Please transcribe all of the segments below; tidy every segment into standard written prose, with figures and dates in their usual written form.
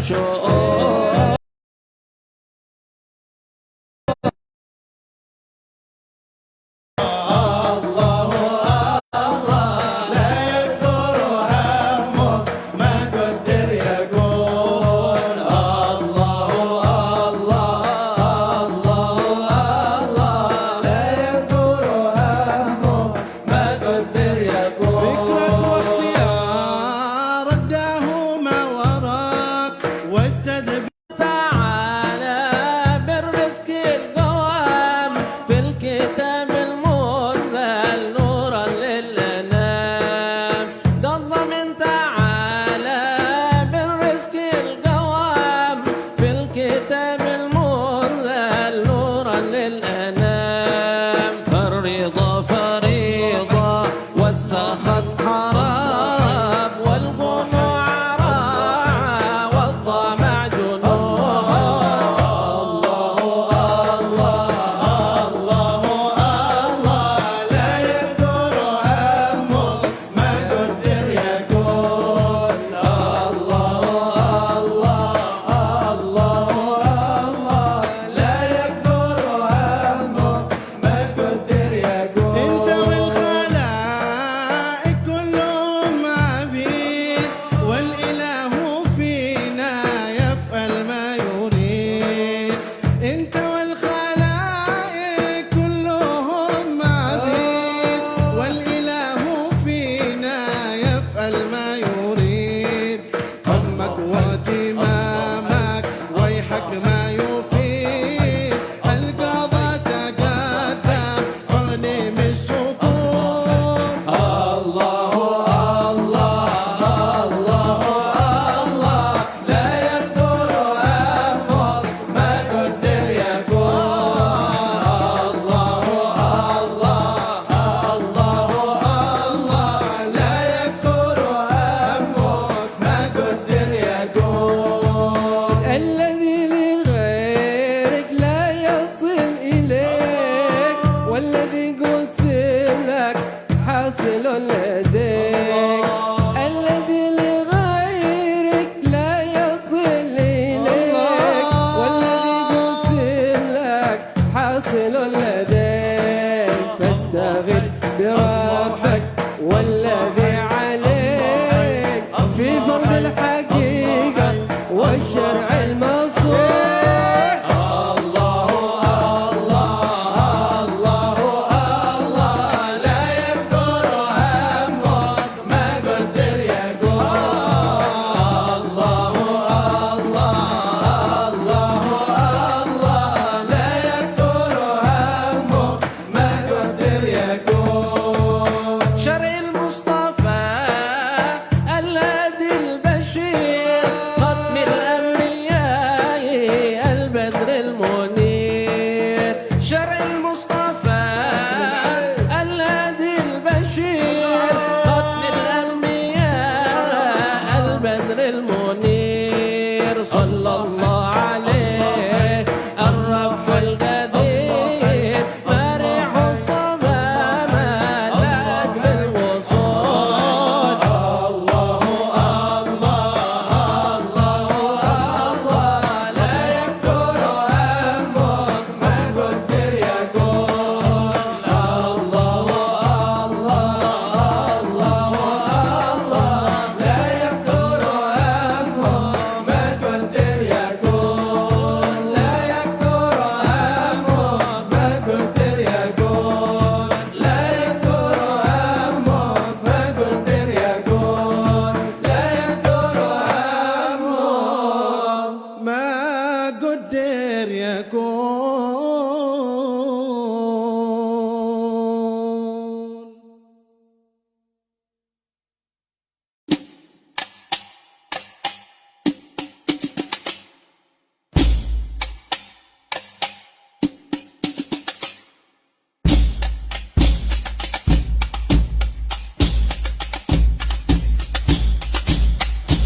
شؤون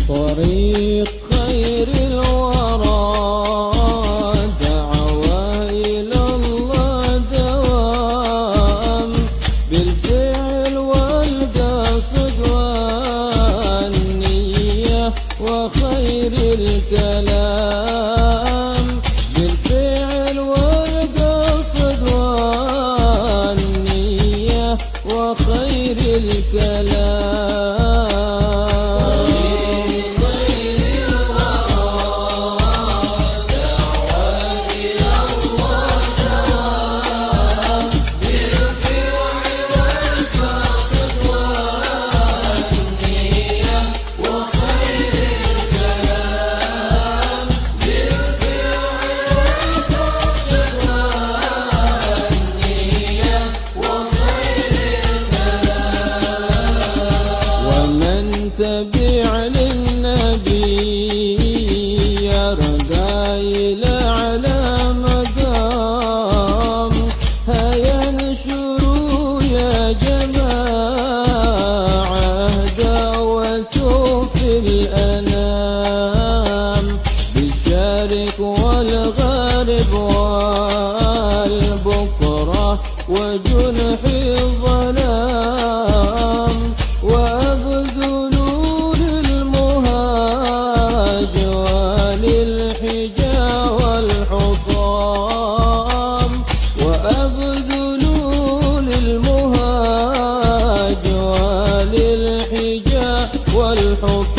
طريق خير الورى دعوة إلى الله دوام بالفعل والقصد والنية وخير الكلام بالفعل والقصد والنية وخير الكلام تبع للنبي يرقى إلى على مقام هيا انشروا يا جماعة دعوته في الأنام بالشرق والغرب والبكرة وجنح الظلام وأبذل وأبذلوا للمهاج وللحجاء والحطام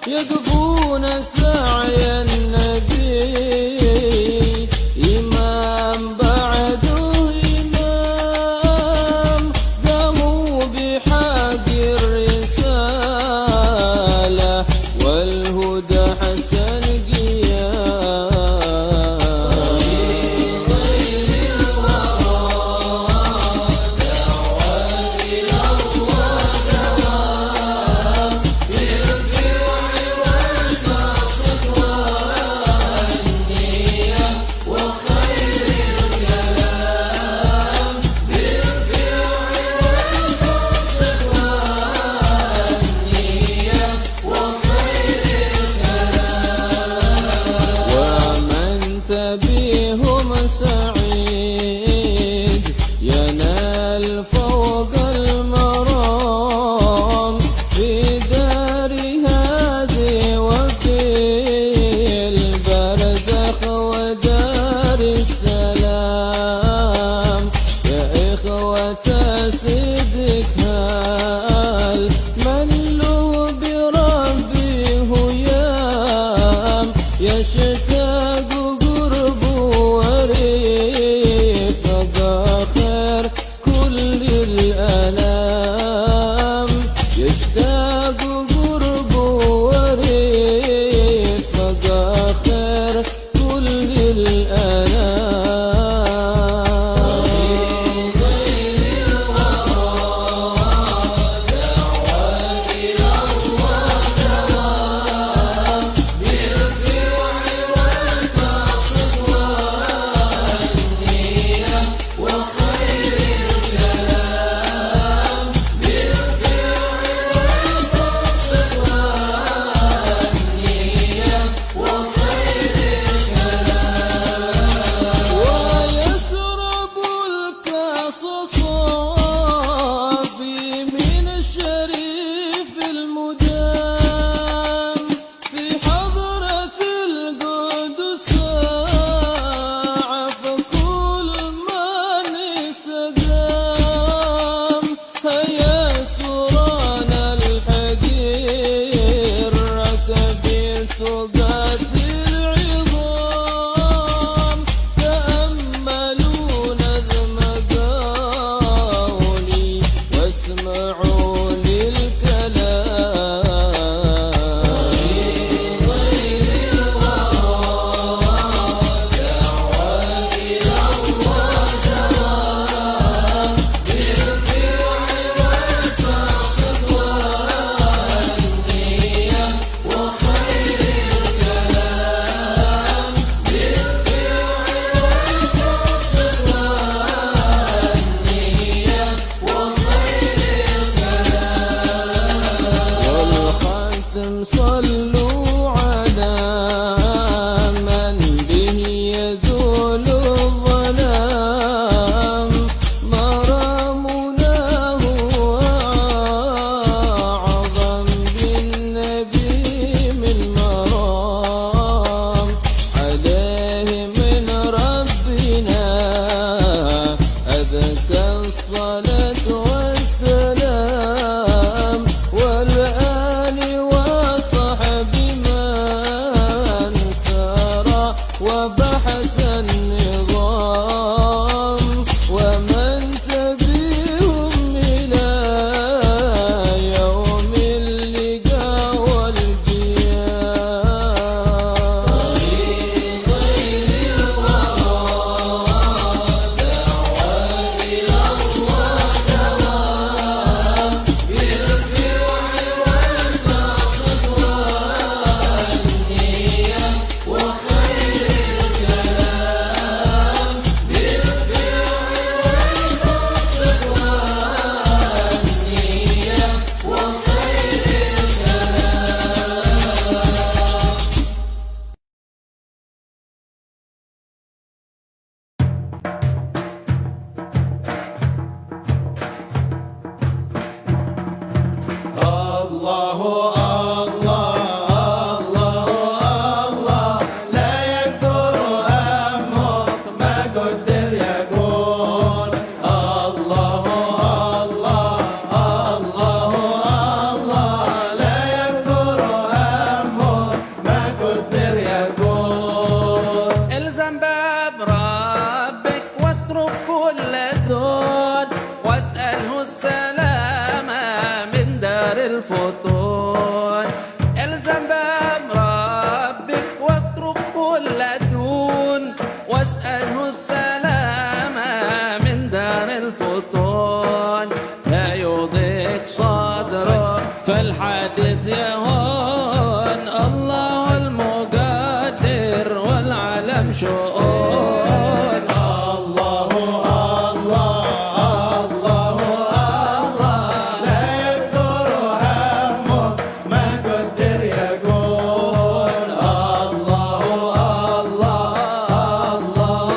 يقفون سعي النبي إمام بعده إمام قاموا بحق الرسالة والهدى حسن قيام خير الورى دعوة إلى الله دوام بهم سعيد ينال فوق المرام في دار هذه وفي البرزخ ودار السلام يا إخوة صدق هال من له بربه هيام يشتاق خير كل الأنام يشتاق قرب ورفق خير كل الأنام خير الورى دعوة إلى الله دوام بالفعل والقصد والنية وخير الكلام بالفعل والقصد والنية وخير الكلام ويشرب الكاس صافي من الشريف المدام في حضرة القدس ساعة فكل من استقام هيا سرانا الحقير ركب ثقات العظام تأملوا نظم قولي واسمعوا الصلاة والسلام والآل وصحب من سار وبحث النظام ومن تبعهم إلى يوم اللقاء والقيام. الزم باب ربك واترك كل دون واسأله السلامة من دار الفتون. الزم باب ربك واترك كل دون واسأله السلامة من دار الفتون. لا يضيق صدرك فالحديث يهون الله المقدر والعالم شؤون. الله الله الله الله لا يكثر همه ما قدر يقول. الله الله الله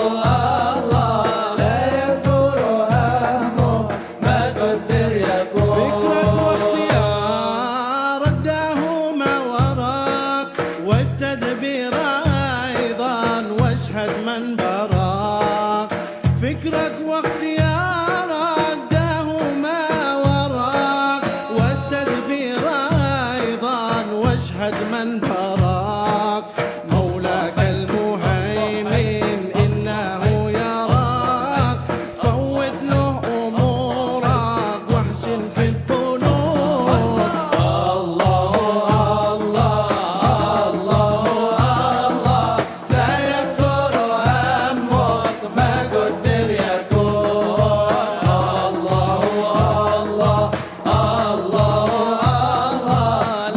لا يكثر همه ما قدر يقول. فكرك واختيار رداه ما وراك والتدبير أيضا واشهد من براك. فكرك واختيار رداه ما وراك والتدبير أيضا واشهد من براك. مولاك المهيمن إنه يراك فوت له أمورك واحسن في الظنون. الله الله الله لا يكثر همك ما قدر يكون. الله الله الله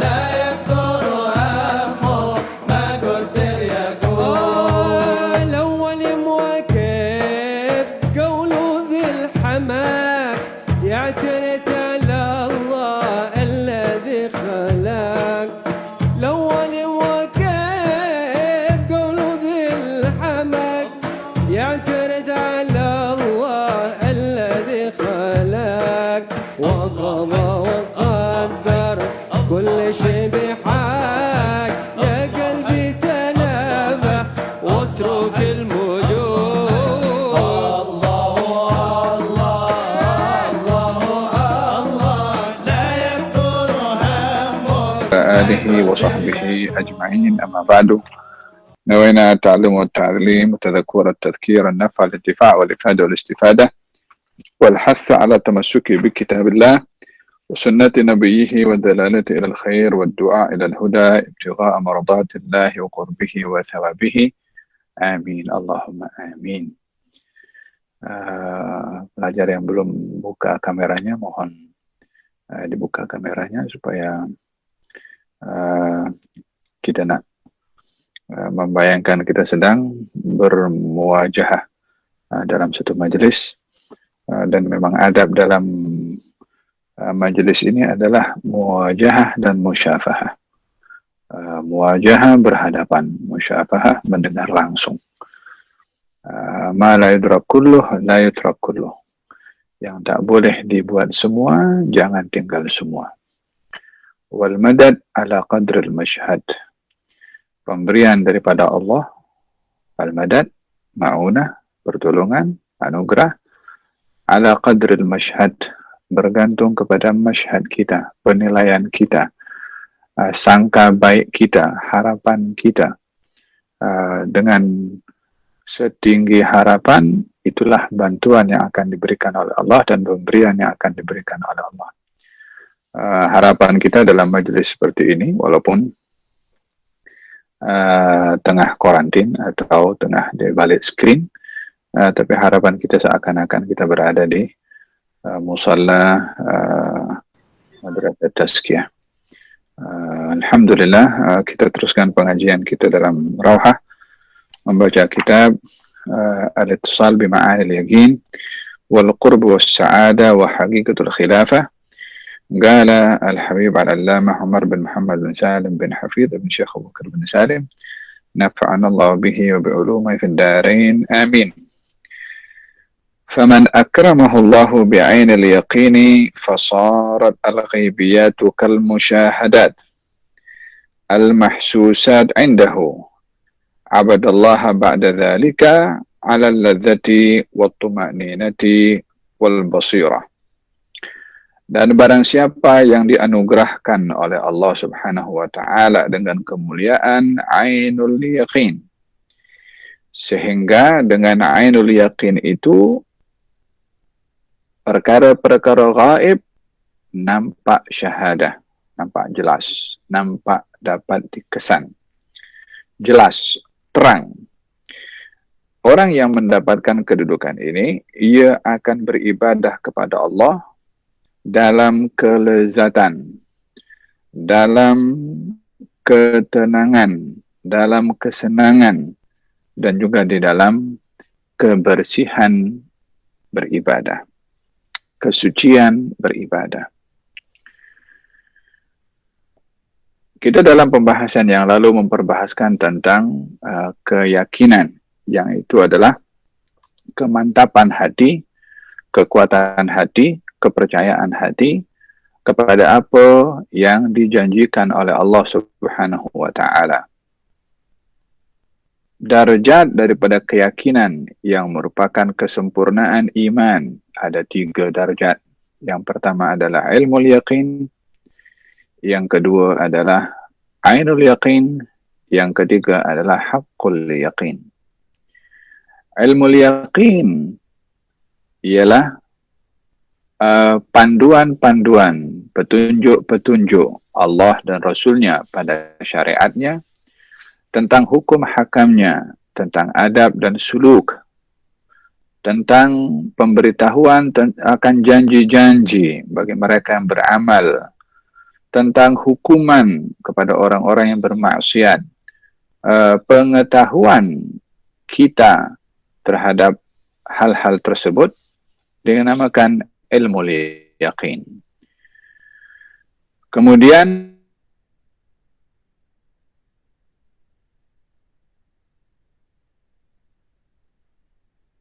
لا يكثر همك ما قدر يكون. الأول موقف قوله ذي الحماك يعترف على الله الذي خلق. الأول موقف قوله ذي الحماك يعترف على الله الذي خلق وقضى وقدر كل شيء بحق. يا قلبي تنبه واترك المجون. الله لا يكثر همك. آله وصحبه أجمعين. أما بعد، نوينا التعلم والتعليم وتذكر التذكير النفع الانتفاع والإفادة والاستفادة والحث على التمسك بكتاب الله وسنة نبيه والدلالة إلى الخير والدعاء إلى الهدى ابتغاء مرضات الله وقربه وثوابه. Amin. Allahumma amin. Pelajar yang belum buka kameranya mohon dibuka kameranya supaya kita nak membayangkan kita sedang bermuwajahah dalam satu majelis, dan memang adab dalam majelis ini adalah muwajahah dan musyafahah. Muwajahah berhadapan, musyafahah mendengar langsung. Ma la yudrak kulluh la yutrak kulluh. Yang tak boleh dibuat semua, jangan tinggal semua. Wal madad ala qadril mashhad. Pemberian daripada Allah, al madad, ma'unah, pertolongan, anugerah, ala qadril mashhad, bergantung kepada mashhad kita, penilaian kita, sangka baik kita, harapan kita. Dengan setinggi harapan, itulah bantuan yang akan diberikan oleh Allah dan pemberian yang akan diberikan oleh Allah. Harapan kita dalam majelis seperti ini, walaupun tengah karantin atau tengah di balik screen, tapi harapan kita seakan-akan kita berada di musalla madrasah tazkiyah. Alhamdulillah, kita teruskan pengajian kita dalam Rawhah, membaca kitab Al-Ittisal Bima'ani Al-Yaqin wal Qurb was Sa'ada wa Haqiqatul Khilafah. قال الحبيب العلامة عمر بن محمد بن سالم بن حفيظ بن شيخ أبو بكر بن سالم نفعنا الله به وبعلومه في الدارين آمين. فمن أكرمه الله بعين اليقين فصارت الغيبيات كالمشاهدات المحسوسات عنده عبد الله بعد ذلك على اللذة والطمأنينة والبصيرة. Dan barang siapa yang dianugerahkan oleh Allah Subhanahu wa Ta'ala dengan kemuliaan ainul yaqin, sehingga dengan ainul yaqin itu perkara-perkara gaib nampak syahadah, nampak jelas, nampak dapat dikesan, jelas, terang. Orang yang mendapatkan kedudukan ini, ia akan beribadah kepada Allah dalam kelezatan, dalam ketenangan, dalam kesenangan, dan juga di dalam kebersihan beribadah, kesucian beribadah. Kita dalam pembahasan yang lalu memperbahaskan tentang keyakinan, yang itu adalah kemantapan hati, kekuatan hati, kepercayaan hati kepada apa yang dijanjikan oleh Allah Subhanahu wa Ta'ala. Darjat daripada keyakinan yang merupakan kesempurnaan iman ada 3 darjat. Yang pertama adalah ilmul yaqin, yang kedua adalah ainul yaqin, yang ketiga adalah haqqul yaqin. Ilmul yaqin ialah panduan-panduan, petunjuk-petunjuk Allah dan Rasulnya pada syariatnya, tentang hukum hakamnya, tentang adab dan suluk, tentang pemberitahuan akan janji-janji bagi mereka yang beramal, tentang hukuman kepada orang-orang yang bermaksiat, pengetahuan kita terhadap hal-hal tersebut dinamakan ilmu yaqin. Kemudian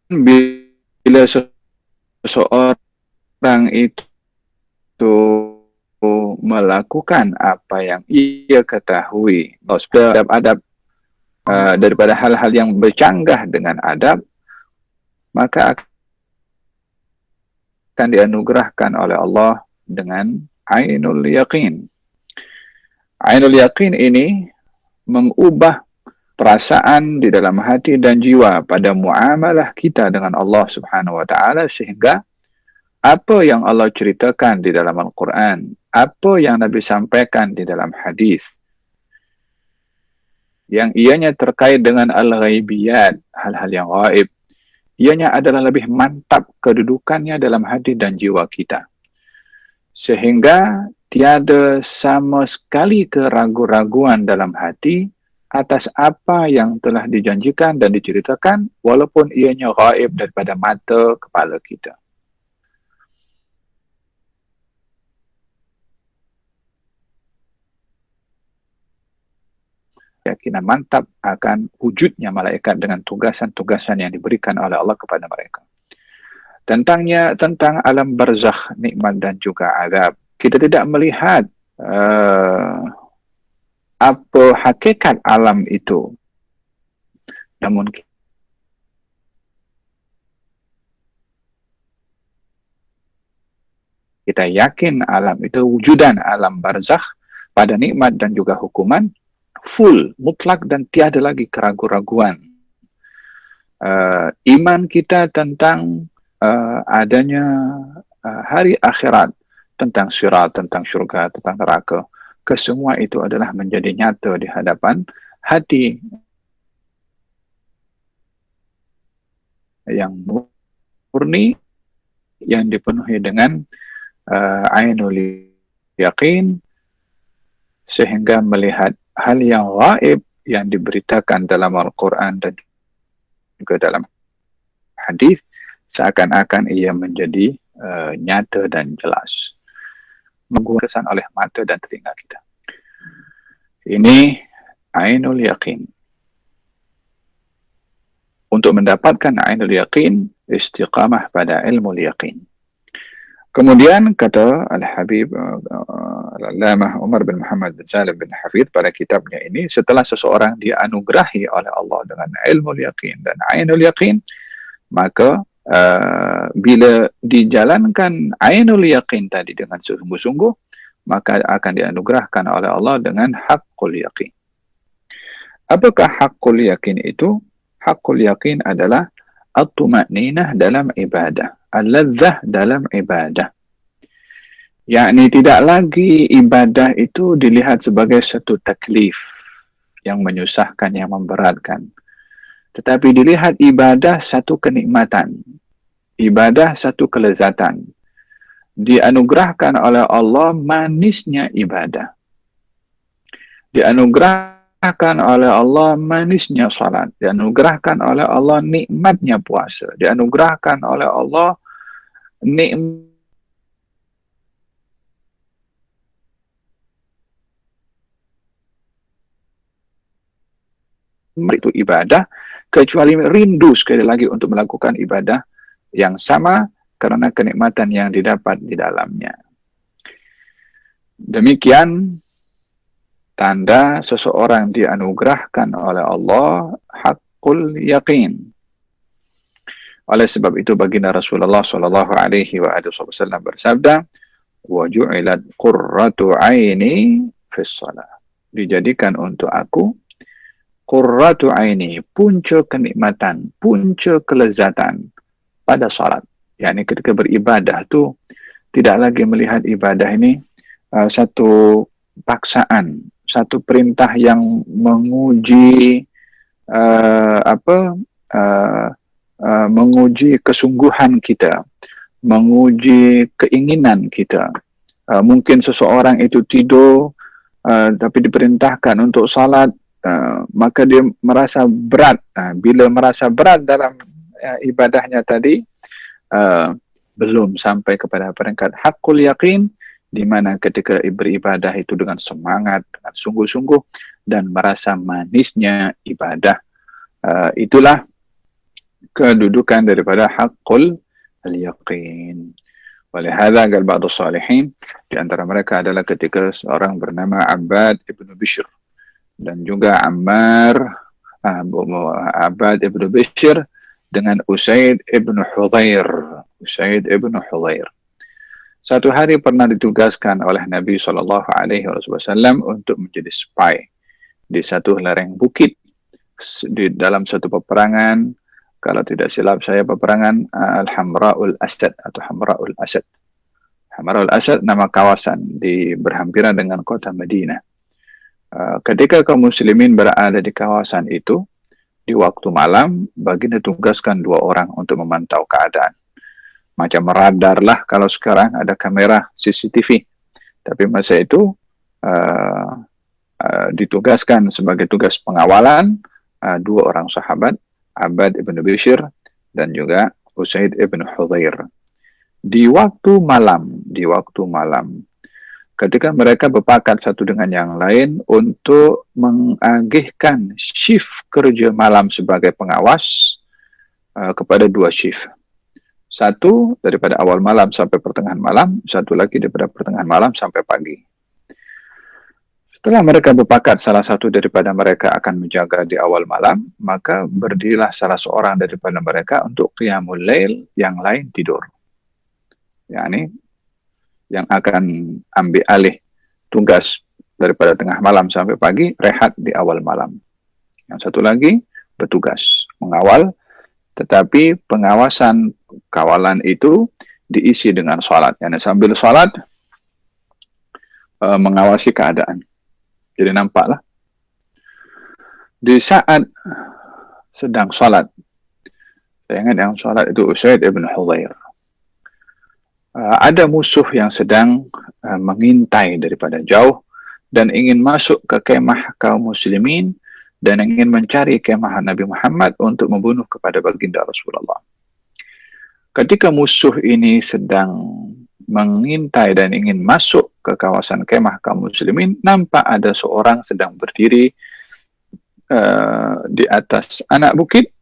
bila seseorang itu melakukan apa yang ia ketahui, adab-adab daripada hal-hal yang bercanggah dengan adab, maka akan dianugerahkan oleh Allah dengan ainul yaqin. Ainul yaqin ini mengubah perasaan di dalam hati dan jiwa pada muamalah kita dengan Allah Subhanahu wa Ta'ala, sehingga apa yang Allah ceritakan di dalam Al-Quran, apa yang Nabi sampaikan di dalam hadis, yang ianya terkait dengan al-ghaibiyat, hal-hal yang gaib, ianya adalah lebih mantap kedudukannya dalam hati dan jiwa kita. Sehingga tiada sama sekali keraguan-raguan dalam hati atas apa yang telah dijanjikan dan diceritakan, walaupun ianya gaib daripada mata kepala kita. Keyakinan mantap akan wujudnya malaikat dengan tugasan-tugasan yang diberikan oleh Allah kepada mereka. Tentang alam barzakh, nikmat dan juga azab. Kita tidak melihat apa hakikat alam itu. Namun kita yakin alam itu wujudan, alam barzakh, pada nikmat dan juga hukuman, full, mutlak dan tiada lagi keraguan-raguan. Iman kita tentang adanya hari akhirat, tentang sirat, tentang syurga, tentang neraka, kesemua itu adalah menjadi nyata di hadapan hati yang murni, yang dipenuhi dengan ainul yaqin, sehingga melihat hal yang gaib yang diberitakan dalam Al-Quran dan juga dalam hadis, seakan-akan ia menjadi nyata dan jelas, menggunakan oleh mata dan telinga kita. Ini ainul yaqin. Untuk mendapatkan ainul yaqin, istiqamah pada ilmu yaqin. Kemudian kata Al-Habib Al-Allamah Umar bin Muhammad bin Salim bin Hafidh pada kitabnya ini, setelah seseorang dianugerahi oleh Allah dengan ilmu yaqin dan ainul yaqin, maka bila dijalankan ainul yaqin tadi dengan sungguh-sungguh, maka akan dianugerahkan oleh Allah dengan haqqul yaqin. Apakah haqqul yaqin itu? Haqqul yaqin adalah at-tuma'ninah dalam ibadah, al-ladzah dalam ibadah. Yakni tidak lagi ibadah itu dilihat sebagai satu taklif yang menyusahkan, yang memberatkan, tetapi dilihat ibadah satu kenikmatan, ibadah satu kelezatan. Dianugerahkan oleh Allah manisnya ibadah, dianugerahkan oleh Allah manisnya salat, dianugerahkan oleh Allah nikmatnya puasa, dianugerahkan oleh Allah nikmat itu ibadah, kecuali rindu sekali lagi untuk melakukan ibadah yang sama karena kenikmatan yang didapat di dalamnya. Demikian tanda seseorang dianugerahkan oleh Allah haqqul yaqin. Oleh sebab itu baginda Rasulullah sallallahu alaihi wasallam bersabda, "Wa ju'ilat qurratu 'aini fis shalah." Dijadikan untuk aku qurratu 'aini, punca kenikmatan, punca kelezatan pada salat. Yakni ketika beribadah tu tidak lagi melihat ibadah ini satu paksaan, satu perintah yang menguji menguji kesungguhan kita, menguji keinginan kita. Mungkin seseorang itu tidur tapi diperintahkan untuk salat, maka dia merasa berat. Bila merasa berat dalam ibadahnya tadi, belum sampai kepada peringkat haqqul yaqin, di mana ketika beribadah itu dengan semangat, dengan sungguh-sungguh, dan merasa manisnya ibadah. Itulah kedudukan daripada haqqul yaqin. Walihada qala ba'd as-salihin, di antara mereka adalah ketika seorang bernama Abbad ibnu Bishr dan juga Abbad ibnu Bishr dengan Usaid ibnu Hudhair. Usaid ibnu Hudhair satu hari pernah ditugaskan oleh Nabi SAW untuk menjadi spy di satu lereng bukit di dalam satu peperangan, kalau tidak silap saya peperangan Al-Hamra'ul Asad atau Hamra'ul Asad. Hamra'ul Asad nama kawasan di berhampiran dengan kota Madinah. Ketika kaum muslimin berada di kawasan itu, di waktu malam, baginda tugaskan 2 orang untuk memantau keadaan. Macam radar lah kalau sekarang ada kamera CCTV. Tapi masa itu ditugaskan sebagai tugas pengawalan 2 orang sahabat, Abbad ibn Bishr dan juga Usaid ibn Hudhair. Di waktu malam, ketika mereka berpakat satu dengan yang lain untuk mengagihkan shift kerja malam sebagai pengawas kepada 2 shift. Satu daripada awal malam sampai pertengahan malam, satu lagi daripada pertengahan malam sampai pagi. Setelah mereka berpakat salah satu daripada mereka akan menjaga di awal malam, maka berdirilah salah seorang daripada mereka untuk qiyamul lail, yang lain tidur. Yani yang akan ambil alih tugas daripada tengah malam sampai pagi, rehat di awal malam. Yang satu lagi bertugas mengawal, tetapi pengawasan kawalan itu diisi dengan sholat. Yani sambil sholat mengawasi keadaan. Jadi nampaklah di saat sedang sholat, saya ingat yang sholat itu Usaid ibn Hudhair, ada musuh yang sedang mengintai daripada jauh dan ingin masuk ke kemah kaum muslimin dan ingin mencari kemah Nabi Muhammad untuk membunuh kepada baginda Rasulullah. Ketika musuh ini sedang mengintai dan ingin masuk ke kawasan kemah kaum muslimin, nampak ada seorang sedang berdiri di atas anak bukit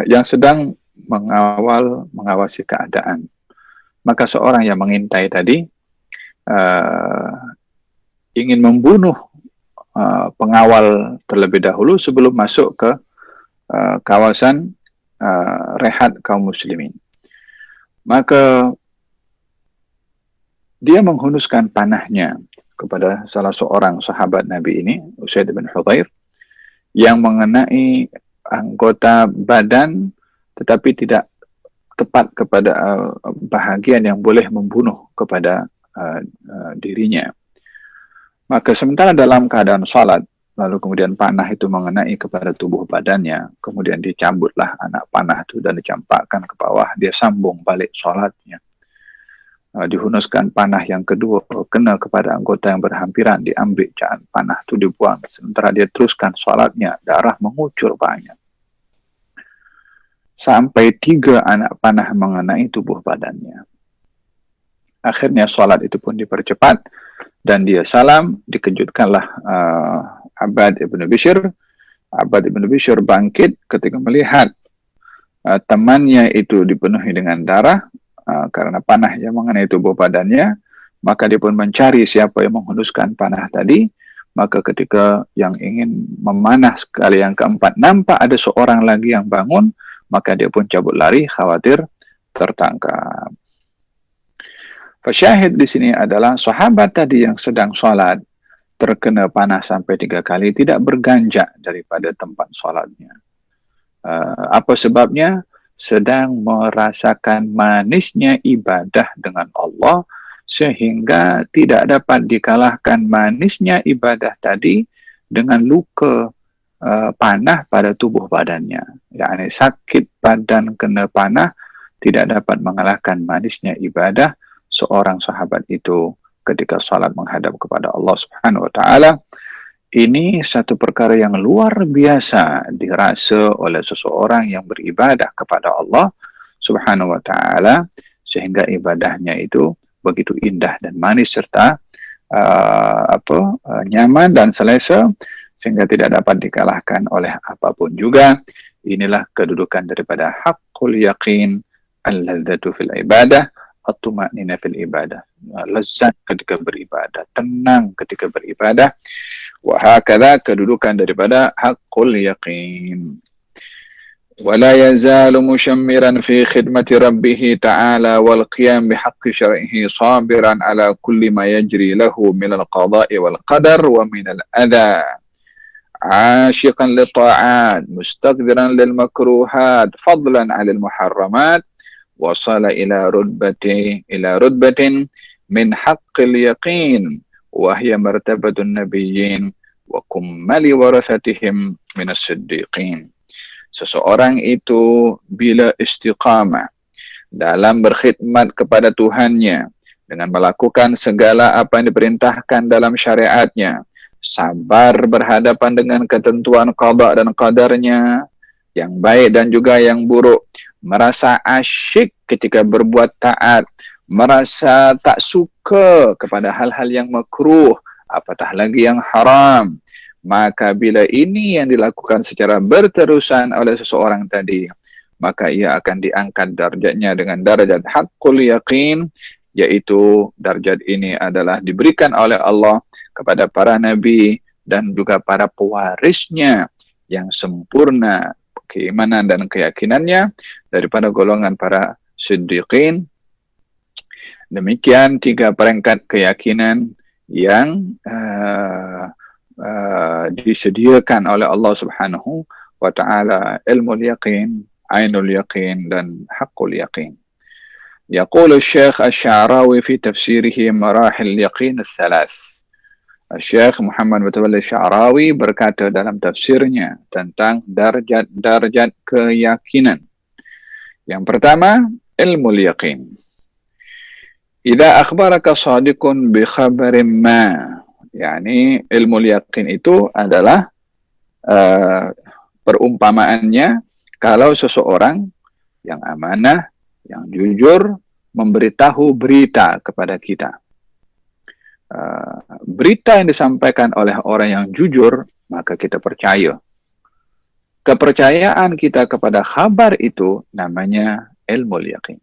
yang sedang mengawasi keadaan. Maka seorang yang mengintai tadi ingin membunuh pengawal terlebih dahulu sebelum masuk ke kawasan rehat kaum muslimin. Maka dia menghunuskan panahnya kepada salah seorang sahabat Nabi ini, Usaid bin Hudhair, yang mengenai anggota badan tetapi tidak tepat kepada bahagian yang boleh membunuh kepada dirinya. Maka sementara dalam keadaan salat, lalu kemudian panah itu mengenai kepada tubuh badannya, kemudian dicabutlah anak panah itu dan dicampakkan ke bawah, dia sambung balik salatnya. Dihunuskan panah yang kedua, kena kepada anggota yang berhampiran, diambil panah itu dibuang, sementara dia teruskan salatnya, darah mengucur banyak. Sampai 3 anak panah mengenai tubuh badannya. Akhirnya salat itu pun dipercepat dan dia salam, dikejutkanlah Abbad ibn Bishr. Abbad ibn Bishr bangkit ketika melihat temannya itu dipenuhi dengan darah karena panah yang mengenai tubuh badannya, maka dia pun mencari siapa yang menghunuskan panah tadi. Maka ketika yang ingin memanah sekali yang keempat, nampak ada seorang lagi yang bangun, maka dia pun cabut lari khawatir tertangkap. Fasyahid di sini adalah sahabat tadi yang sedang sholat terkena panah sampai 3 kali, tidak berganjak daripada tempat sholatnya. Apa sebabnya? Sedang merasakan manisnya ibadah dengan Allah, sehingga tidak dapat dikalahkan manisnya ibadah tadi dengan luka panah pada tubuh badannya. Yani sakit badan kena panah tidak dapat mengalahkan manisnya ibadah seorang sahabat itu ketika salat menghadap kepada Allah Subhanahu wa taala. Ini satu perkara yang luar biasa dirasa oleh seseorang yang beribadah kepada Allah Subhanahu wa taala, sehingga ibadahnya itu begitu indah dan manis serta nyaman dan selesa, sehingga tidak dapat dikalahkan oleh apapun juga. Inilah kedudukan daripada haqqul yaqin, al-ladzatu fil ibadah, at-tuma'nina fil ibadah. Lezat ketika beribadah, tenang ketika beribadah. Wa hakadha kedudukan daripada haqqul yaqin. ولا يزال مشمرا في خدمة ربه تعالى والقيام بحق شرعه صابرا على كل ما يجري له من القضاء والقدر ومن الأذى عاشقا للطاعات مستقدرا للمكروهات فضلا عن المحرمات وصل إلى رتبة من حق اليقين وهي مرتبة النبيين وكمل ورثتهم من الصديقين. Seseorang itu bila istiqamah dalam berkhidmat kepada Tuhannya dengan melakukan segala apa yang diperintahkan dalam syariatnya, sabar berhadapan dengan ketentuan qada dan qadarnya yang baik dan juga yang buruk, merasa asyik ketika berbuat taat, merasa tak suka kepada hal-hal yang makruh, apatah lagi yang haram. Maka bila ini yang dilakukan secara berterusan oleh seseorang tadi, maka ia akan diangkat darjatnya dengan darjat haqqul yaqin, yaitu darjat ini adalah diberikan oleh Allah kepada para nabi dan juga para pewarisnya yang sempurna keimanan dan keyakinannya daripada golongan para siddiqin Demikian 3 peringkat keyakinan yang disediakan oleh Allah Subhanahu wa ta'ala: ilmu yaqin, ainul yaqin, dan haqqul yaqin. يقول الشيخ الشعراوي في تفسيره مراحل اليقين الثلاث. Syekh Muhammad Mutawalli Sya'rawi berkata dalam tafsirnya tentang darjat keyakinan. Yang pertama, ilmu yaqin. Idza akhbaraka shadiqun bi khabarin ma. Yani ilmu yaqin itu adalah perumpamaannya kalau seseorang yang amanah, yang jujur memberitahu berita kepada kita. Berita yang disampaikan oleh orang yang jujur, maka kita percaya. Kepercayaan kita kepada khabar itu namanya ilmu yaqin.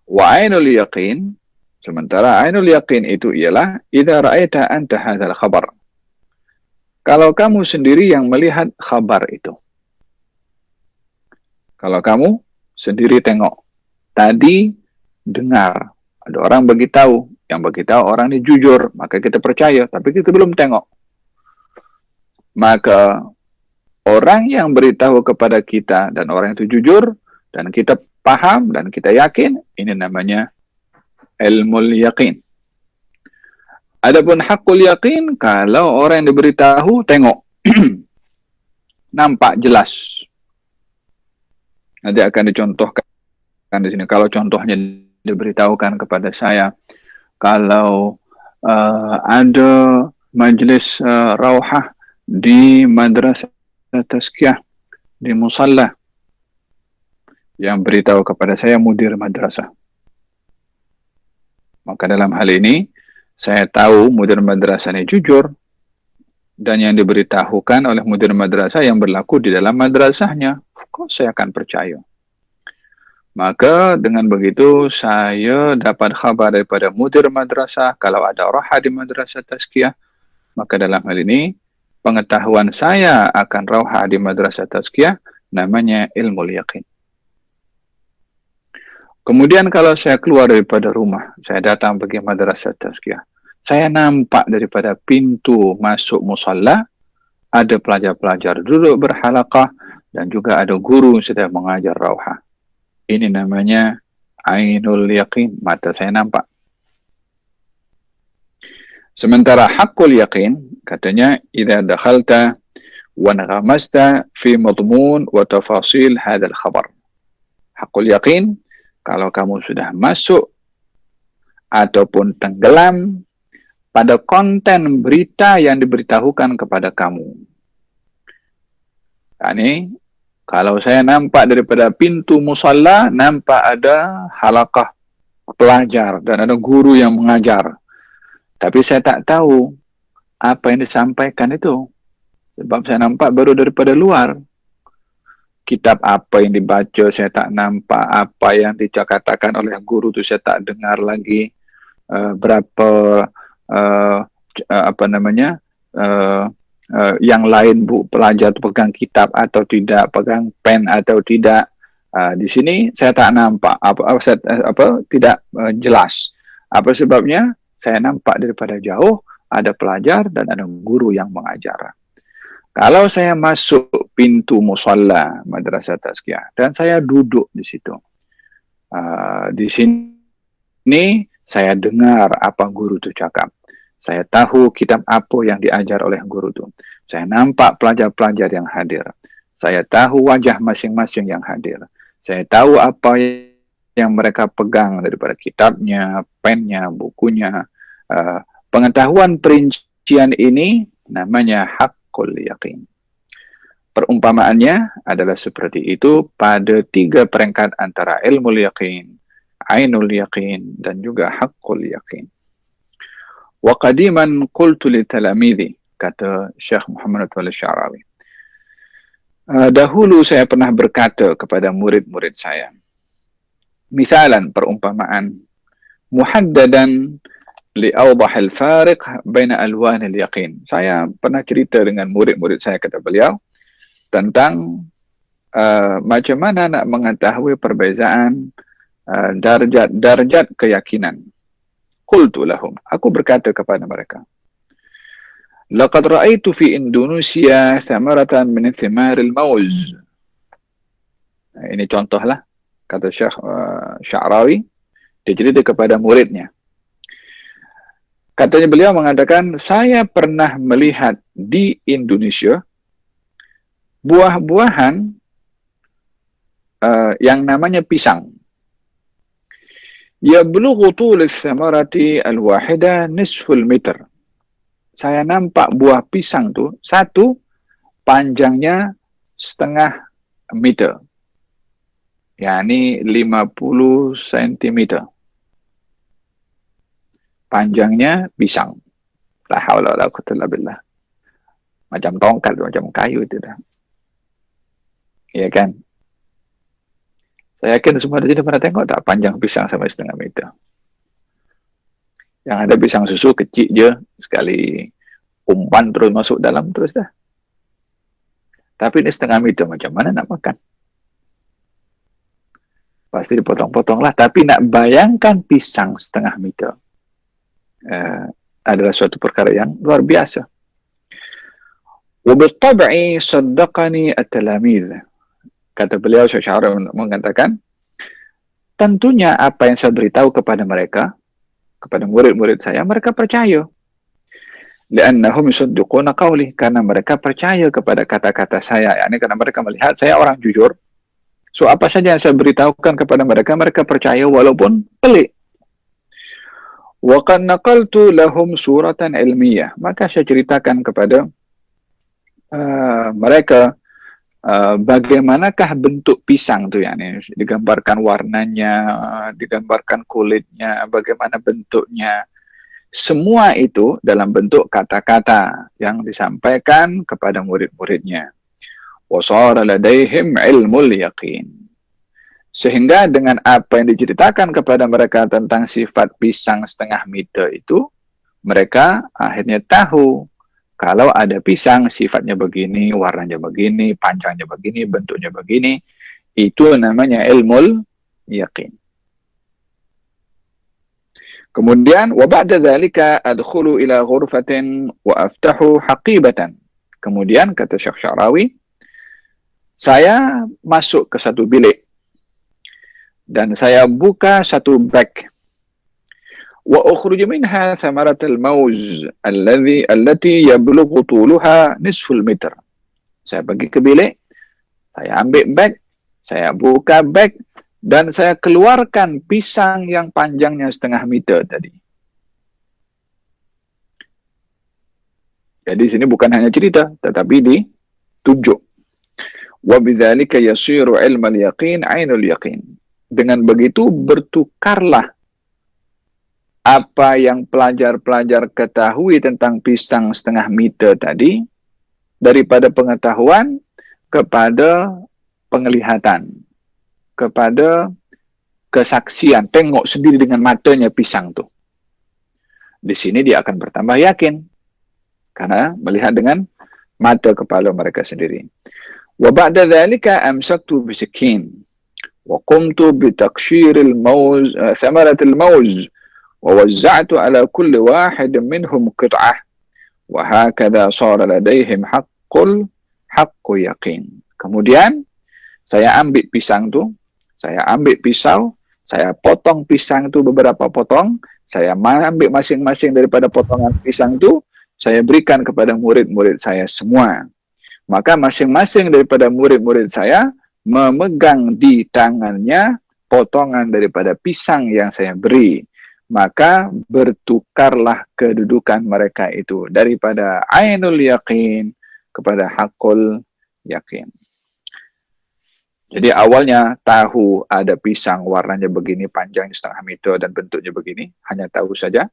Wa ainul yaqin, sementara ainul yaqin itu ialah idza ra'aita anta hadzal khabar. Kalau kamu sendiri yang melihat khabar itu. Kalau kamu sendiri tengok. Tadi dengar ada orang beritahu, yang beritahu orang ini jujur, maka kita percaya, tapi kita belum tengok. Maka orang yang beritahu kepada kita dan orang itu jujur dan kita paham dan kita yakin, ini namanya ilmul yaqin. Adapun haqqul yaqin, kalau orang yang diberitahu tengok nampak jelas. Nanti akan dicontohkan di sini. Kalau contohnya diberitahukan kepada saya, kalau ada majlis rauhah di madrasah tazkiyah di musalla, yang beritahu kepada saya mudir madrasah, maka dalam hal ini saya tahu mudir madrasah ini jujur, dan yang diberitahukan oleh mudir madrasah yang berlaku di dalam madrasahnya, kok saya akan percaya. Maka dengan begitu saya dapat khabar daripada mudir madrasah kalau ada rauhah di madrasah tazkiyah, maka dalam hal ini pengetahuan saya akan rauhah di madrasah tazkiyah namanya ilmu yaqin. Kemudian kalau saya keluar daripada rumah, saya datang pergi madrasah tazkiyah, saya nampak daripada pintu masuk musalla ada pelajar-pelajar duduk berhalaqah dan juga ada guru yang sedang mengajar rauhah. Ini namanya ainul yaqin, mata saya nampak. Sementara haqqul yaqin, katanya idza dakhalta wa naghamasta fi madmun wa tafasil hadzal khabar. Haqqul yaqin, kalau kamu sudah masuk ataupun tenggelam pada konten berita yang diberitahukan kepada kamu. Yani kalau saya nampak daripada pintu musalla, nampak ada halaqah pelajar dan ada guru yang mengajar. Tapi saya tak tahu apa yang disampaikan itu. Sebab saya nampak baru daripada luar. Kitab apa yang dibaca saya tak nampak. Apa yang dikatakan oleh guru itu saya tak dengar lagi. Yang lain pelajar itu pegang kitab atau tidak, pegang pen atau tidak. Di sini saya tak nampak tidak jelas. Apa sebabnya? Saya nampak daripada jauh ada pelajar dan ada guru yang mengajar. Kalau saya masuk pintu musalla madrasah tazkiyah dan saya duduk di situ, di sini saya dengar apa guru itu cakap. Saya tahu kitab apa yang diajar oleh guru itu. Saya nampak pelajar-pelajar yang hadir. Saya tahu wajah masing-masing yang hadir. Saya tahu apa yang mereka pegang daripada kitabnya, pennya, bukunya. Pengetahuan perincian ini namanya haqqul yaqin. Perumpamaannya adalah seperti itu pada 3 peringkat antara ilmu yaqin, ainul yaqin, dan juga haqqul yaqin. Wa qadiman qultu li talamidhi, kata Syekh Muhammad Mutawalli Sya'rawi. Dahulu saya pernah berkata kepada murid-murid saya, misalan perumpamaan, muhaddadan li'awdah al-fariq baina alwan al-yaqin. Saya pernah cerita dengan murid-murid saya, kata beliau, tentang macam mana nak mengetahui perbezaan darjat keyakinan. Qultu lahum, aku berkata kepada mereka, laqad ra'aitu fi Indonesia thamaratan min thimaril mauz. Ini contohlah, kata Syekh Sya'rawi, dia cerita kepada muridnya. Katanya beliau mengatakan, saya pernah melihat di Indonesia buah-buahan yang namanya pisang. Yablughu tul ats-thamarati al-wahida nisful meter. Saya nampak buah pisang tuh satu panjangnya setengah meter. yakni 50 cm. Panjangnya pisang. La haula wala quwwata illa billah. Macam tongkat, macam kayu itu dah. Iya kan? Saya yakin semua di sini pernah tengok tak panjang pisang sampai setengah meter. Yang ada pisang susu kecil je, sekali umpan terus masuk dalam terus dah. Tapi ini setengah meter, macam mana nak makan? Pasti dipotong-potong lah. Tapi nak bayangkan pisang setengah meter adalah suatu perkara yang luar biasa. وَبِالطَّبْعِ صَدَّقَنِي التَّلَامِيذ. Kata beliau, Syekh Sya'rawi mengatakan, tentunya apa yang saya beritahu kepada mereka, kepada murid-murid saya, mereka percaya. لأنهم يصدقون قولي, karena mereka percaya kepada kata-kata saya, yakni karena mereka melihat saya orang jujur. So apa saja yang saya beritahukan kepada mereka, mereka percaya walaupun pelik. وَقَدْ نَقَلْتُ لَهُمْ سُورَةً عِلْمِيَّةً. Maka saya ceritakan kepada mereka bagaimanakah bentuk pisang tu, yakni digambarkan warnanya, digambarkan kulitnya, bagaimana bentuknya. Semua itu dalam bentuk kata-kata yang disampaikan kepada murid-muridnya. وَصَارَ لَدَيْهِمْ عِلْمُ الْيَقِينِ. Sehingga dengan apa yang diceritakan kepada mereka tentang sifat pisang setengah meter itu, mereka akhirnya tahu kalau ada pisang sifatnya begini, warnanya begini, panjangnya begini, bentuknya begini. Itu namanya ilmul yaqin. Kemudian wa ba'da dzalika adkhulu ila ghurfatin wa aftahu haqibatan. Kemudian kata Syekh Sya'rawi, saya masuk ke satu bilik dan saya buka satu bag. Wa ukhruju minha thamaratul mauz allati yablughu tuluha nisful meter. Saya pergi ke bilik, saya ambil bag, saya buka bag dan saya keluarkan pisang yang panjangnya setengah meter tadi. Jadi sini bukan hanya cerita, tetapi ditunjuk. Wa bidzalika yasiru ilmal yaqin ainul yaqin. Dengan begitu bertukarlah apa yang pelajar-pelajar ketahui tentang pisang setengah meter tadi daripada pengetahuan kepada penglihatan, kepada kesaksian, tengok sendiri dengan matanya pisang tu. Di sini dia akan bertambah yakin karena melihat dengan mata kepala mereka sendiri. Wa ba'da dzalika amsaktu bisikin wa qumtu bi taqshiril mauz thamaratil mauz ووزعت على كل واحد منهم قطعة وهكذا صار لديهم حق يقين. Kemudian saya ambil pisang tu, saya ambil pisau, saya potong pisang tu beberapa potong, saya ambil masing-masing daripada potongan pisang tu, saya berikan kepada murid-murid saya semua. Maka masing-masing daripada murid-murid saya memegang di tangannya potongan daripada pisang yang saya beri. Maka bertukarlah kedudukan mereka itu daripada ainul yaqin kepada hakul yakin. Jadi awalnya tahu ada pisang warnanya begini, panjangnya setengah meter dan bentuknya begini, hanya tahu saja.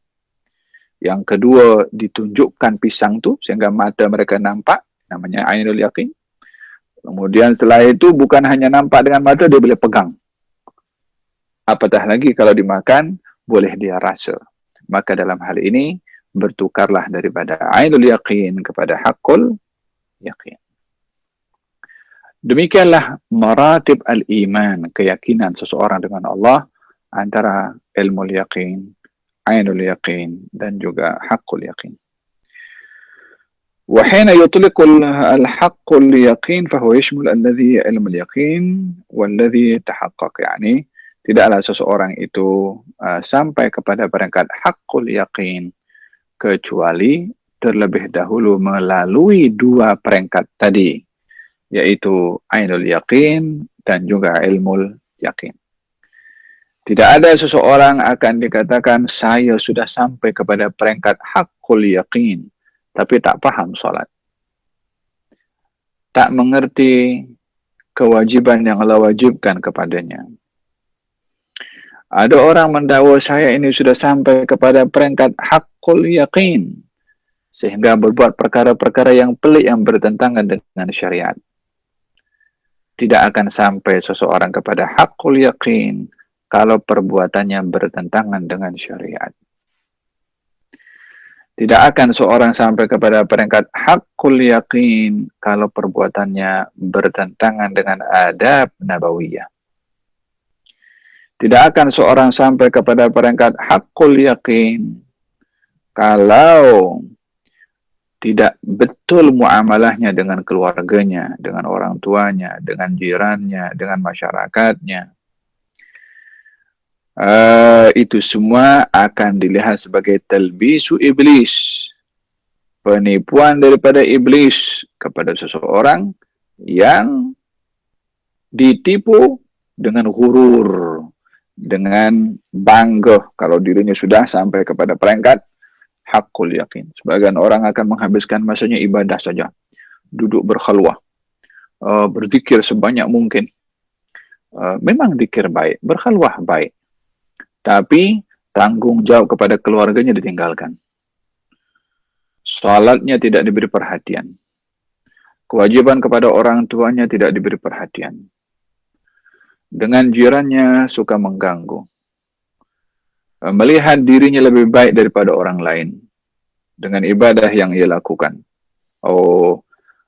Yang kedua ditunjukkan pisang tu sehingga mata mereka nampak, namanya ainul yaqin. Kemudian setelah itu bukan hanya nampak dengan mata, dia boleh pegang. Apatah lagi kalau dimakan, boleh dia rasa. Maka dalam hal ini bertukarlah daripada ainul yaqin kepada hakul yaqin. Demikianlah maratib al-iman, keyakinan seseorang dengan Allah antara ilmu yaqin, ainul yaqin, dan juga haqqul yaqin. وحين يطلق الحق اليقين فهو يشمل الذي علم اليقين والذي تحقق. Yani tidaklah seseorang itu sampai kepada peringkat haqqul yaqin kecuali terlebih dahulu melalui dua peringkat tadi, yaitu ainul yaqin dan juga ilmul yaqin. Tidak ada seseorang akan dikatakan saya sudah sampai kepada peringkat haqqul yaqin tapi tak paham solat, tak mengerti kewajiban yang Allah wajibkan kepadanya. Ada orang mendakwa saya ini sudah sampai kepada peringkat haqqul yaqin sehingga berbuat perkara-perkara yang pelik yang bertentangan dengan syariat. Tidak akan sampai seseorang kepada haqqul yaqin kalau perbuatannya bertentangan dengan syariat. Tidak akan seorang sampai kepada peringkat haqqul yaqin kalau perbuatannya bertentangan dengan adab nabawiyah. Tidak akan seorang sampai kepada peringkat haqqul yaqin kalau tidak betul muamalahnya dengan keluarganya, dengan orang tuanya, dengan jirannya, dengan masyarakatnya. Itu semua akan dilihat sebagai talbisu iblis, penipuan daripada iblis kepada seseorang yang ditipu dengan ghurur, dengan bangga kalau dirinya sudah sampai kepada peringkat haqqul yaqin. Sebagian orang akan menghabiskan masanya ibadah saja, duduk berkhalwah, berzikir sebanyak mungkin. Memang zikir baik, berkhalwah baik, tapi tanggung jawab kepada keluarganya ditinggalkan. Salatnya tidak diberi perhatian. Kewajiban kepada orang tuanya tidak diberi perhatian. Dengan jirannya suka mengganggu. Melihat dirinya lebih baik daripada orang lain dengan ibadah yang ia lakukan. Oh,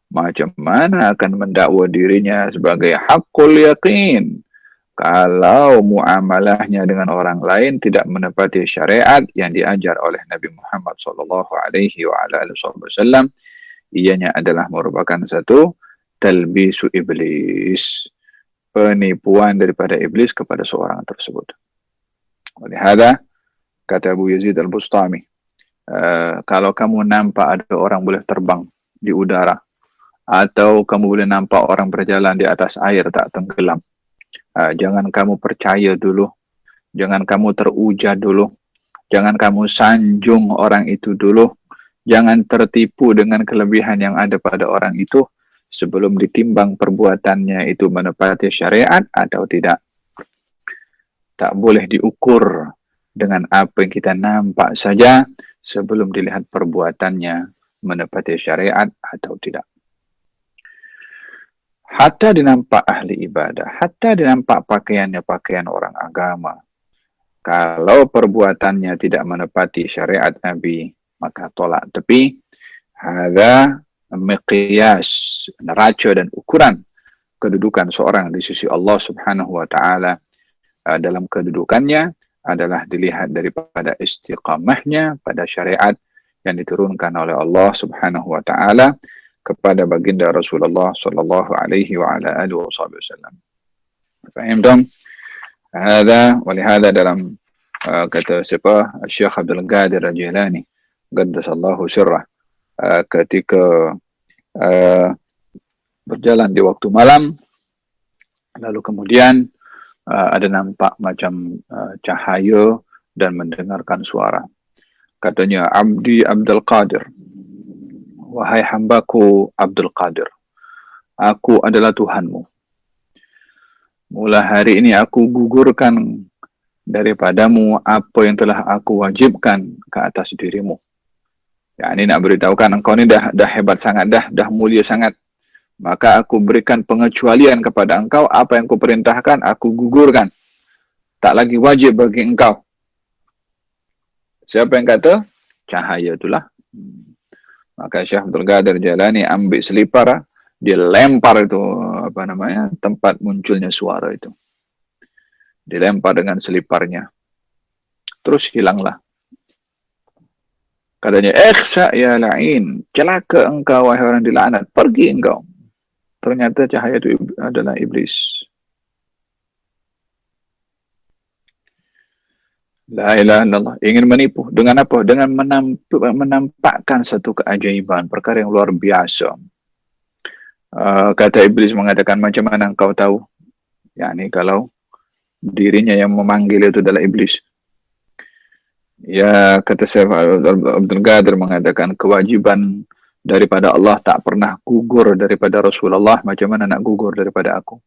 macam mana akan mendakwa dirinya sebagai haqqul yaqin kalau muamalahnya dengan orang lain tidak menepati syariat yang diajar oleh Nabi Muhammad SAW. Ianya adalah merupakan satu talbisu iblis, penipuan daripada iblis kepada seorang tersebut. Oleh hada, kata Abu Yazid Al-Bustami, kalau kamu nampak ada orang boleh terbang di udara, atau kamu boleh nampak orang berjalan di atas air tak tenggelam, jangan kamu percaya dulu, jangan kamu teruja dulu, jangan kamu sanjung orang itu dulu, jangan tertipu dengan kelebihan yang ada pada orang itu sebelum ditimbang perbuatannya itu menepati syariat atau tidak. Tak boleh diukur dengan apa yang kita nampak saja sebelum dilihat perbuatannya menepati syariat atau tidak. Hatta dinampak ahli ibadah, hatta dinampak pakaiannya pakaian orang agama. Kalau perbuatannya tidak menepati syariat Nabi, maka tolak tepi. Hadza miqyas, neraca dan ukuran kedudukan seorang di sisi Allah Subhanahu wa taala. Dalam kedudukannya adalah dilihat daripada istiqamahnya pada syariat yang diturunkan oleh Allah Subhanahu wa taala kepada baginda Rasulullah sallallahu alaihi wa ala alihi wasallam. Faham dong? Hada walihada dalam kata siapa Syekh Abdul Qadir Al-Jilani qaddasallahu sirrah, ketika berjalan di waktu malam lalu kemudian ada nampak macam cahaya dan mendengarkan suara. Katanya, Abdi Abdul Qadir, wahai hambaku Abdul Qadir, aku adalah Tuhanmu. Mula hari ini aku gugurkan daripadamu apa yang telah aku wajibkan ke atas dirimu. Ya, ini nak beritahukan engkau ni dah hebat sangat, dah mulia sangat. Maka aku berikan pengecualian kepada engkau, apa yang aku perintahkan, aku gugurkan. Tak lagi wajib bagi engkau. Siapa yang kata? Cahaya itulah. Maka Syekh Abdul Qadir Jalani ambil selipar, dia lempar itu, tempat munculnya suara itu. dilempar dengan seliparnya, terus hilanglah. Katanya, ikhsa ya la'in, celaka engkau wahai orang dilaknat, pergi engkau. Ternyata cahaya itu adalah iblis. La ilaha illallah. Ingin menipu. Dengan apa? Dengan menampakkan satu keajaiban, perkara yang luar biasa. Kata iblis mengatakan, macam mana engkau tahu? Yani kalau dirinya yang memanggil itu adalah iblis. Ya, kata Syekh Abdul Qadir mengatakan, kewajiban daripada Allah tak pernah gugur daripada Rasulullah, macam mana nak gugur daripada aku?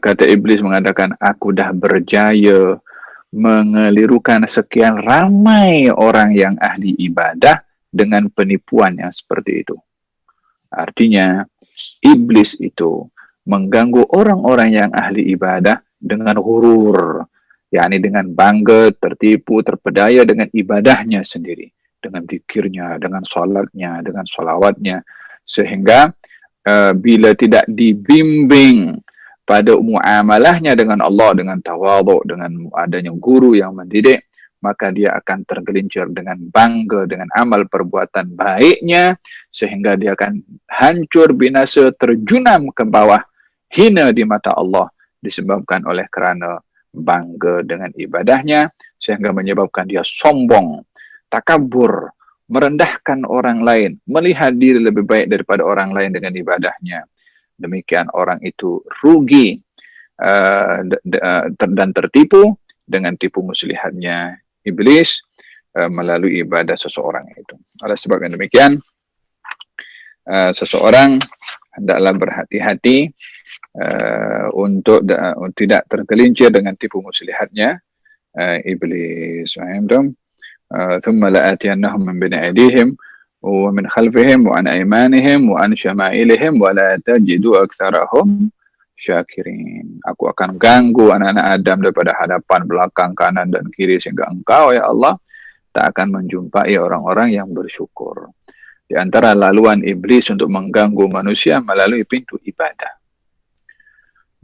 Kata iblis mengatakan, aku dah berjaya mengelirukan sekian ramai orang yang ahli ibadah dengan penipuan yang seperti itu. Artinya, iblis itu mengganggu orang-orang yang ahli ibadah dengan ghurur, yakni dengan bangga, tertipu, terpedaya dengan ibadahnya sendiri, dengan zikirnya, dengan salatnya, dengan salawatnya, sehingga bila tidak dibimbing pada muamalahnya dengan Allah, dengan tawadhu, dengan adanya guru yang mendidik, maka dia akan tergelincir dengan bangga dengan amal perbuatan baiknya, sehingga dia akan hancur binasa, terjunam ke bawah, hina di mata Allah, disebabkan oleh kerana bangga dengan ibadahnya, sehingga menyebabkan dia sombong, takabur, merendahkan orang lain, melihat diri lebih baik daripada orang lain dengan ibadahnya. Demikian orang itu rugi dan tertipu dengan tipu muslihatnya iblis melalui ibadah seseorang itu. Oleh sebab yang demikian, seseorang hendaklah berhati-hati untuk tidak tergelincir dengan tipu muslihatnya iblis. ثم لآتينهم من بين أيديهم ومن خلفهم وعن أيمانهم وعن شمائلهم ولا تجد أكثرهم syakirin. Aku akan ganggu anak-anak Adam daripada hadapan, belakang, kanan dan kiri, sehingga engkau ya Allah tak akan menjumpai orang-orang yang bersyukur. Di antara laluan iblis untuk mengganggu manusia melalui pintu ibadah.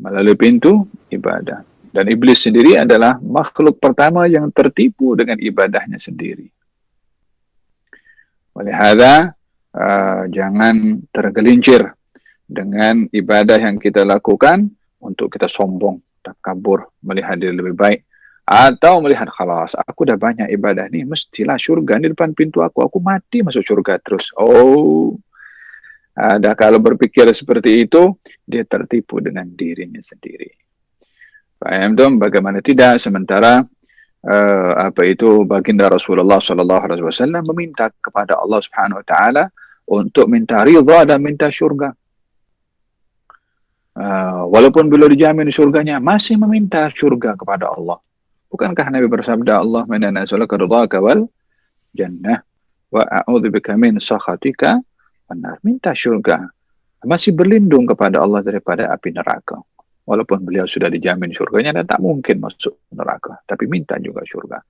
Melalui pintu ibadah. Dan iblis sendiri adalah makhluk pertama yang tertipu dengan ibadahnya sendiri. Oleh hadza, jangan tergelincir dengan ibadah yang kita lakukan untuk kita sombong, takabur, melihat diri lebih baik, atau melihat khalas, aku dah banyak ibadah ni, mestilah syurga ni depan pintu aku mati masuk syurga terus. Dah kalau berpikir seperti itu, dia tertipu dengan dirinya sendiri. Faham dong? Bagaimana tidak? Sementara baginda Rasulullah SAW meminta kepada Allah Subhanahu Wa Taala untuk minta ridha dan minta syurga. Walaupun belum dijamin syurganya, masih meminta syurga kepada Allah. Bukankah Nabi bersabda, Allah inna nas'aluka ridhaka wal jannah wa a'udzubika min sakhatika wan nar. Minta syurga, masih berlindung kepada Allah daripada api neraka. Walaupun beliau sudah dijamin syurganya dan tak mungkin masuk neraka, tapi minta juga syurga.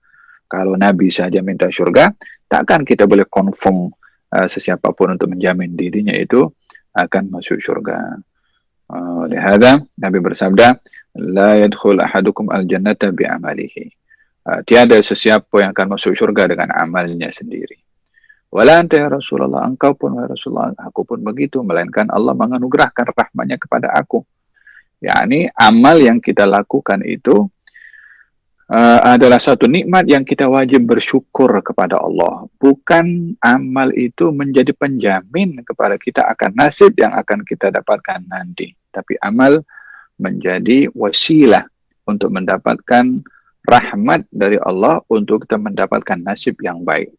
Kalau Nabi saja minta syurga, takkan kita boleh confirm sesiapapun untuk menjamin dirinya itu akan masuk syurga. Oleh hadza, Nabi bersabda, la yadkhul ahadukum al-jannata bi'amalihi. Tiada sesiapa yang akan masuk syurga dengan amalnya sendiri. Wala anta ya Rasulullah, engkau pun ya Rasulullah, aku pun begitu, melainkan Allah menganugerahkan rahmatnya kepada aku. yakni amal yang kita lakukan itu adalah satu nikmat yang kita wajib bersyukur kepada Allah. Bukan amal itu menjadi penjamin kepada kita akan nasib yang akan kita dapatkan nanti. Tapi amal menjadi wasilah untuk mendapatkan rahmat dari Allah untuk kita mendapatkan nasib yang baik.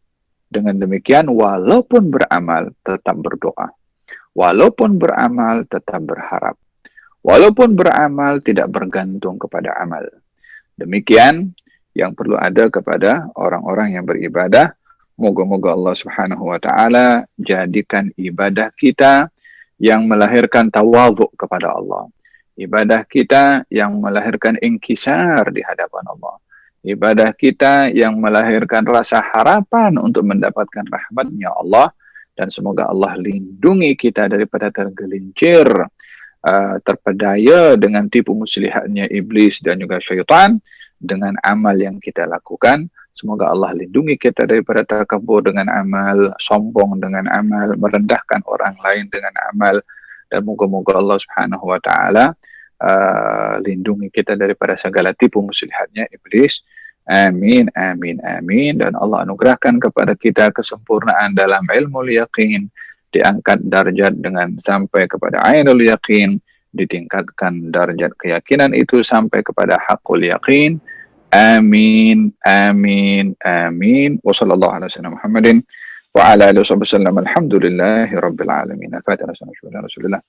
Dengan demikian, walaupun beramal, tetap berdoa. Walaupun beramal, tetap berharap. Walaupun beramal, tidak bergantung kepada amal. Demikian yang perlu ada kepada orang-orang yang beribadah. Moga-moga Allah Subhanahu wa taala jadikan ibadah kita yang melahirkan tawadhu kepada Allah. Ibadah kita yang melahirkan inkisar di hadapan Allah. Ibadah kita yang melahirkan rasa harapan untuk mendapatkan rahmat-Nya Allah, dan semoga Allah lindungi kita daripada tergelincir terpedaya dengan tipu muslihatnya iblis dan juga syaitan dengan amal yang kita lakukan. Semoga Allah lindungi kita daripada takabur dengan amal, sombong dengan amal, merendahkan orang lain dengan amal, dan moga-moga Allah Subhanahu wa taala lindungi kita daripada segala tipu muslihatnya iblis. Amin, amin, amin. Dan Allah anugerahkan kepada kita kesempurnaan dalam ilmu yaqin, diangkat darjat dengan sampai kepada ainul yaqin, ditingkatkan darjat keyakinan itu sampai kepada haqqul yaqin. Amin, amin, amin. Wa sallallahu ala sayyidina Muhammadin wa ala alihi wasallam. Alhamdulillahi rabbil alamin. Al-Fatihah. Rasulullah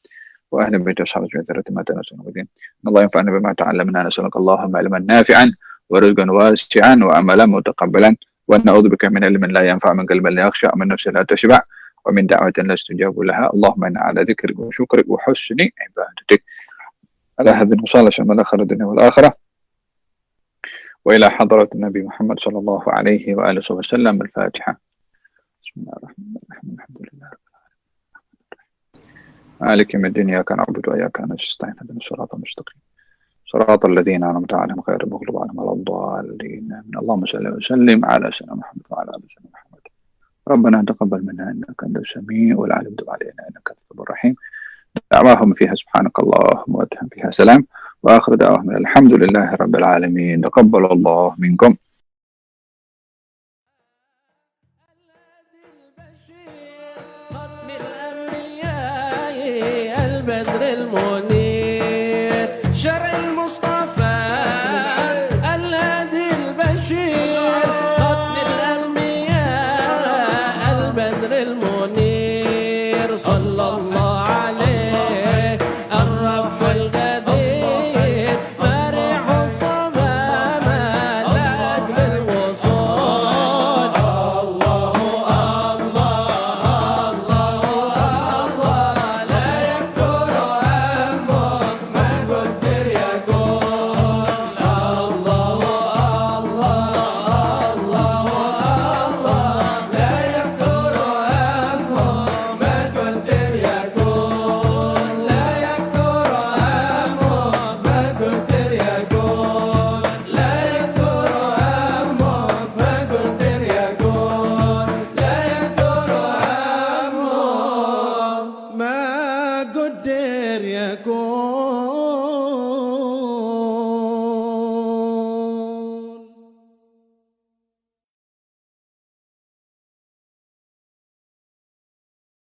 wa ahli baiti ashabihi wa tabi'in. Allah yanfa'na bima ta'allamna. Nas'aluka Allahumma ilman nafi'an wa rizqan wasi'an wa amalan mutaqabbalan wa na'udzu bika min ilmin la yanfa' min qalbin la yakhsha min nafsin la tashba' ومن دعوة لا استجاب لها اللهم إنا على ذكرك وشكرك وحسن عبادتك على هذه المصالح من آخر الدنيا والآخرة وإلى حضرة النبي محمد صلى الله عليه وآله وسلم. الفاتحة. بسم الله الرحمن الرحيم. الحمد لله رب العالمين مالك يوم الدين إياك نعبد وإياك نستعين اهدنا الصراط المستقيم صراط الذين أنعمت عليهم غير المغضوب عليهم ولا الضالين. اللهم صل وسلم على سيدنا محمد وعلى آل سيدنا محمد. ربنا تقبل منا إنك أنت السميع والعليم، تب علينا إنك أنت التواب الرحيم. دعواهم فيها سبحانك اللهم واتهم فيها سلام، وآخر دعواهم الحمد لله رب العالمين. تقبل الله منكم. البدر المنير شرع المصطفى الهادي البشير ختم الأنبياء البدر المنير صلى الله عليه الرب القدير مريح الصبا ملاك بالوصول. الله الله الله لا يكثر همه ما قدر يقول. الله الله لا يكثر همه ما قدر يقول. لا يكثر همه ما قدر يقول. لا يكثر همه ما قدر يقول. لا يكثر همه ما قدر يكون.